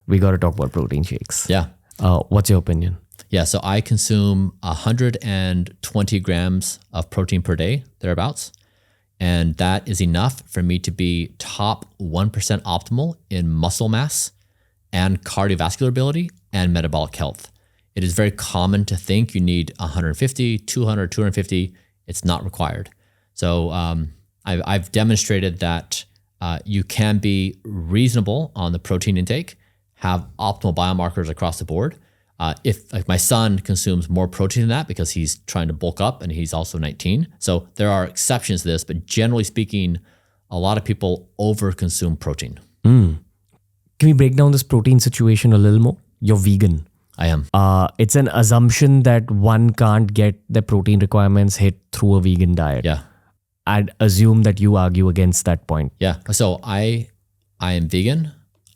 we got to talk about protein shakes. Yeah. What's your opinion? Yeah. So I consume 120 grams of protein per day, thereabouts. And that is enough for me to be top 1% optimal in muscle mass and cardiovascular ability and metabolic health. It is very common to think you need 150, 200, 250. It's not required. So I've demonstrated that you can be reasonable on the protein intake, have optimal biomarkers across the board. If like my son consumes more protein than that because he's trying to bulk up and he's also 19. So there are exceptions to this, but generally speaking, a lot of people overconsume protein. Can we break down this protein situation a little more? You're vegan. I am. It's an assumption that one can't get the protein requirements hit through a vegan diet. Yeah. I'd assume that you argue against that point. Yeah. So I am vegan.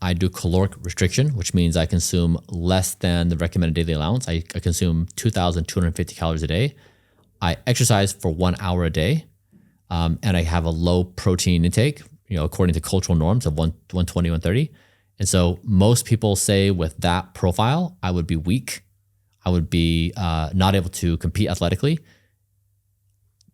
I do caloric restriction, which means I consume less than the recommended daily allowance. I consume 2,250 calories a day. I exercise for 1 hour a day, and I have a low protein intake, according to cultural norms of 120, 130. And so most people say with that profile, I would be weak. I would be not able to compete athletically.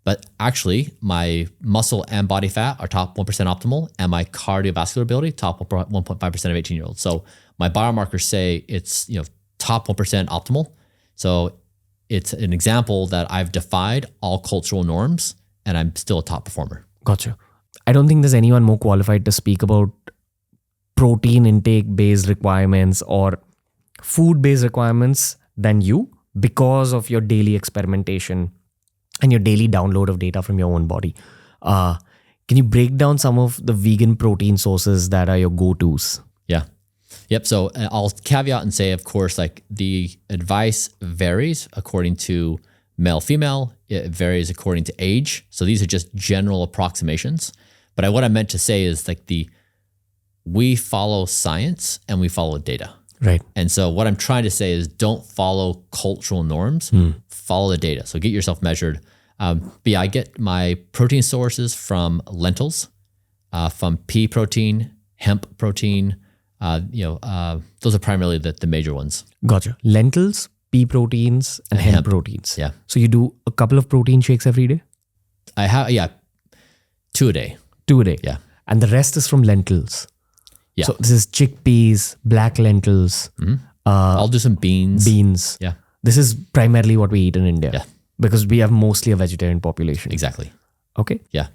But actually, my muscle and body fat are top 1% optimal, and my cardiovascular ability, top 1.5% of 18-year-olds. So my biomarkers say it's top 1% optimal. So it's an example that I've defied all cultural norms, and I'm still a top performer. Gotcha. I don't think there's anyone more qualified to speak about protein intake-based requirements or food-based requirements than you because of your daily experimentation and your daily download of data from your own body. Can you break down some of the vegan protein sources that are your go-tos? Yeah. Yep. So I'll caveat and say, of course, like the advice varies according to male, female. It varies according to age. So these are just general approximations. But what I meant to say is like we follow science and we follow data. Right. And so what I'm trying to say is don't follow cultural norms, follow the data. So get yourself measured. But yeah, I get my protein sources from lentils, from pea protein, hemp protein. Those are primarily the major ones. Gotcha. Lentils, pea proteins, and hemp proteins. Yeah. So you do a couple of protein shakes every day? I have, 2 a day. 2 a day. Yeah. And the rest is from lentils. Yeah. So this is chickpeas, black lentils. I'll do some beans. Beans. Yeah. This is primarily what we eat in India. Yeah. Because we have mostly a vegetarian population. Exactly. Okay. Yeah.